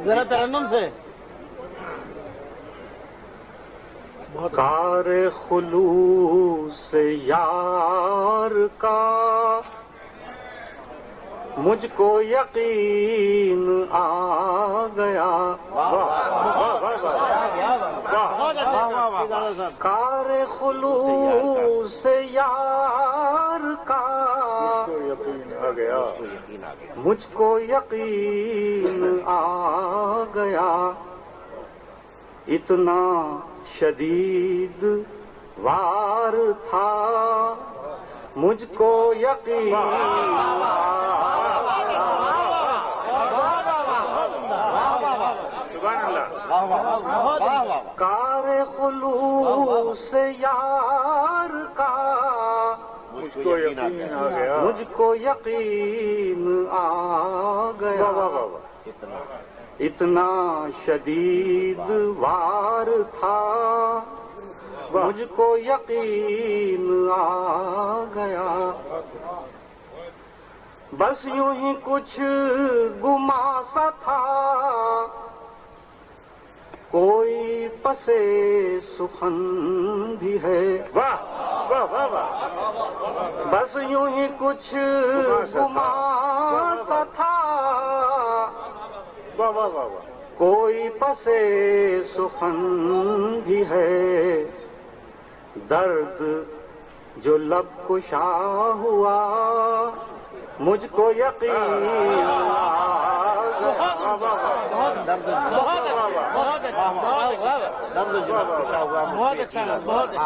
ذرا ترنم سے کار خلوص یار کا مجھ کو یقین آ گیا. کار خلوص یار کا مجھ کو یقین آ گیا. اتنا شدید وار تھا مجھ کو یقین کار خلوص یار کا مجھ کو یقین آ گیا. اتنا شدید وار تھا مجھ کو یقین آ گیا. بس یوں ہی کچھ گما سا تھا کوئی پسے سخن بھی ہے. بس یوں ہی کچھ گما سا تھا کوئی پسے سخن بھی ہے. درد جو لب کشا ہوا مجھ کو یقین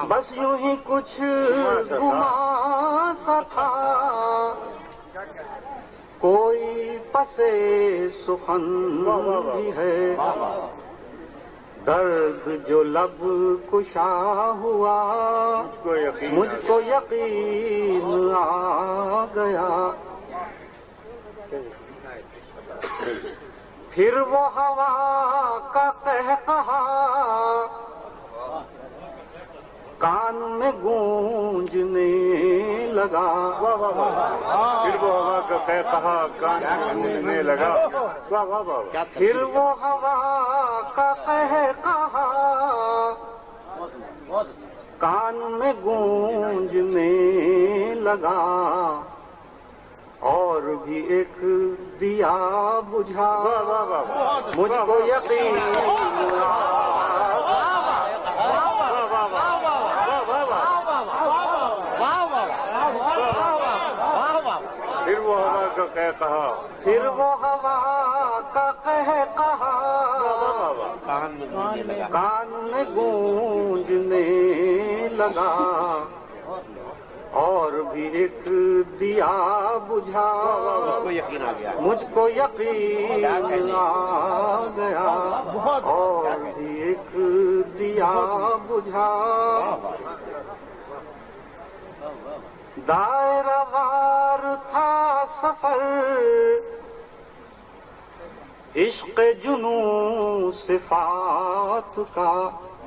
بس یوں ہی کچھ گما سا تھا کوئی پسے سخن بھی ہے. درد جو لب کشا ہوا مجھ کو یقین آ گیا. پھر وہ ہوا کا قہقہا کان میں گونجنے لگا. پھر وہ ہوا کا قہقہا کان میں گونجنے لگا. پھر وہ ہوا کا قہقہا کان میں گونجنے لگا. اور بھی ایک دیا بجھا مجھ کو یقین پھر وہ ہوا کا قہقہا پھر وہ ہوا کا قہقہا کان میں گونجنے لگا. اور بھی ایک دیا بجھا مجھ کو یقین آ گیا. اور بھی ایک دیا بجھا دائرہ وار تھا سفر عشق جنوں صفات کا.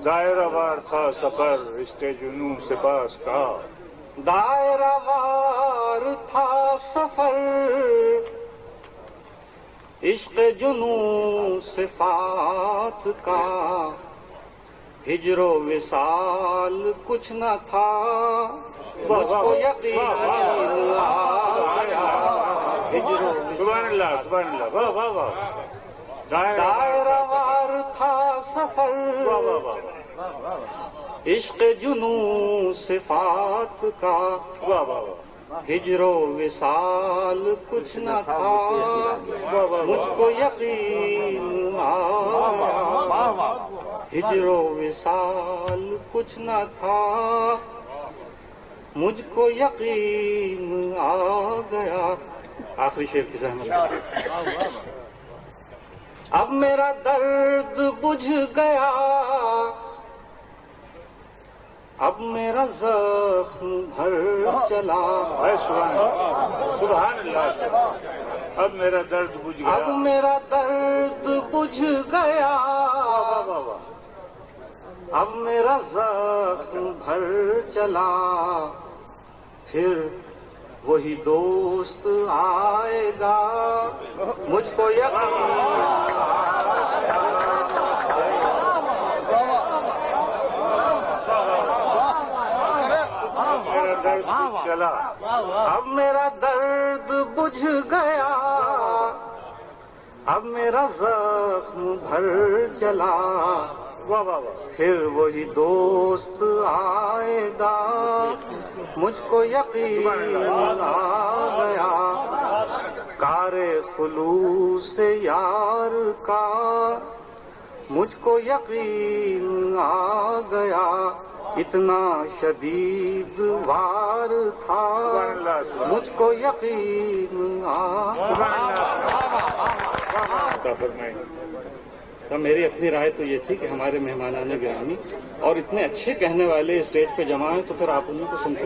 دائرہ وار تھا سفر عشق جنوں صفات کا. دائرہ وار تھا سفر عشق جنوں صفات کا. ہجر و وصال کچھ نہ تھا مجھ کو یقین آ گیا. ہجر و سبحان اللہ سبحان اللہ. واہ واہ واہ. دائرہ وار تھا سفر عشق جنوں صفات کا. ہجر و وصال کچھ نہ تھا مجھ کو یقین آ گیا. ہجر و وصال کچھ نہ تھا مجھ کو یقین آ گیا. آخری شعر کی زحمت. اب میرا درد بجھ گیا اب میرا زخم بھر چلا. سبحان اللہ. اب میرا درد بجھ گیا. اب میرا درد بجھ گیا اب میرا زخم بھر چلا. پھر وہی دوست آئے گا مجھ کو یقین چلا. اب میرا درد بجھ گیا، اب میرا زخم بھر چلا. واہ واہ واہ. پھر وہی دوست آئے گا، مجھ کو یقین آ گیا. کار خلوص یار کا مجھ کو یقین آ گیا. اتنا شدید وار تھا مجھ کو یقین آ فرمائیں. تو میری اپنی رائے تو یہ تھی کہ ہمارے مہمانان گرامی اور اتنے اچھے کہنے والے اسٹیج پہ جمع ہیں تو پھر آپ انہیں کو سنتے.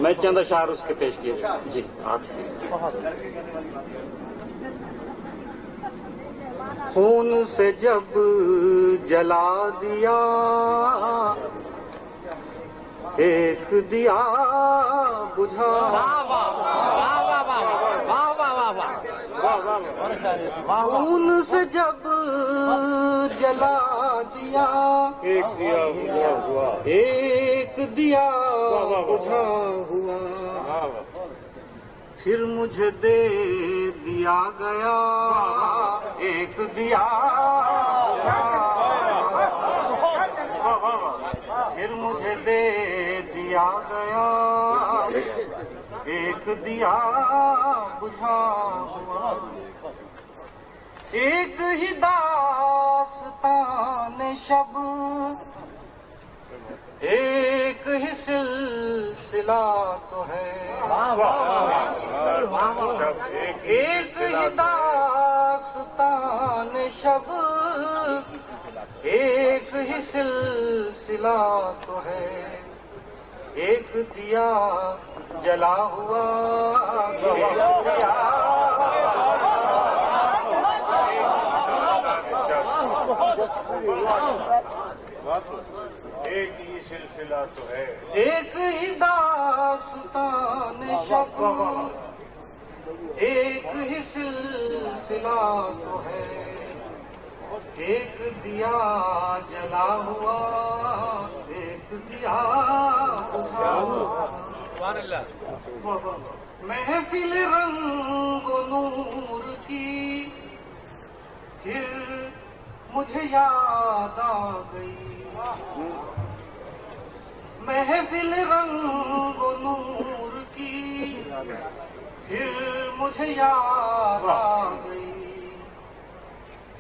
میں چند اشعار اس کے پیش کیے. جی آپ. خون سے جب جلا دیا ایک دیا بجھا، خون سے جب جلا دیا ایک دیا بجھا ہوا، ایک دیا بجھا ہوا. پھر مجھے دے دیا گیا ایک دیا، پھر مجھے دے دیا گیا ایک دیا بجھا ہوا. ایک ہی داستان شب، ایک ہی سلسلہ تو ہے. ایک ہی داستان شب، ایک ہی سلسلہ تو ہے. ایک دیا جلا ہوا، ایک دیا ایک ہی سلسلہ تو ہے. ایک ہی داستان شب، ایک ہی سلسلہ تو ہے. ایک دیا جلا ہوا، ایک دیا بجھا ہوا. محفل رنگ و نور کی پھر مجھے یاد آ گئی. محفل رنگ و نور کی پھر مجھے یاد آ گئی.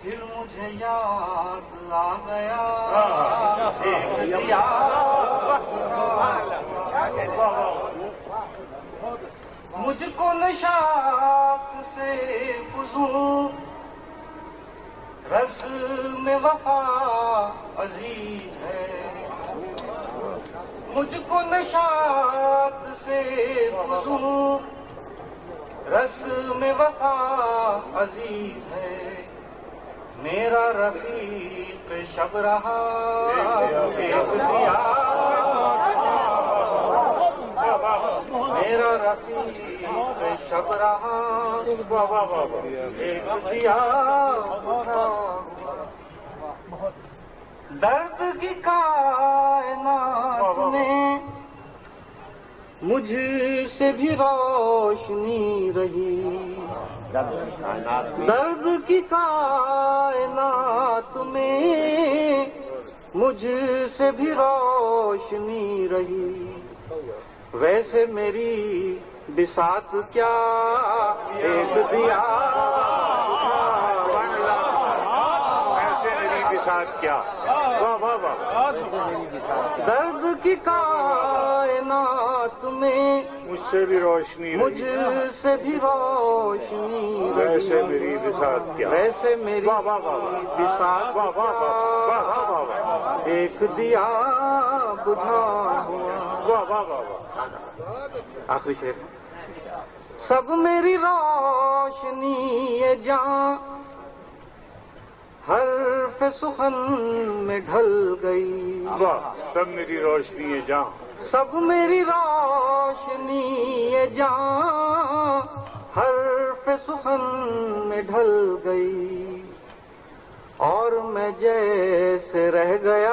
پھر مجھے یاد آ گیا ایک دیا. مجھ کو نشاط سے فزوں رس میں وفا عزیز ہے. مجھ کو نشاط سے فزوں رس میں وفا عزیز ہے. میرا رفیق شب رہا ایک دیا، میرا رفیق شب رہا ایک دیا بجھا ہوا. درد کی کائنات میں مجھ سے بھی روشنی رہی. درد کی کائنات میں مجھ سے بھی روشنی رہی. ویسے میری بساط کیا ایک دیا، ایسے میری بساط کیا. واہ واہ واہ. درد کی کائنات میں مجھ سے بھی روشنی رہی. مجھ سے بھی روشنی ویسے رہی. میری بساط کیا. ویسے میری واہ واہ واہ. بساط واہ واہ واہ. واہ واہ واہ. ایک دیا بجھا ہوا. واہ واہ واہ. آخری شعر. سب میری روشنی جاں حرف سخن میں ڈھل گئی. واہ. سب میری روشنی ہے جہاں. سب میری روشنی جاں حرف سخن میں ڈھل گئی. اور میں جیسے رہ گیا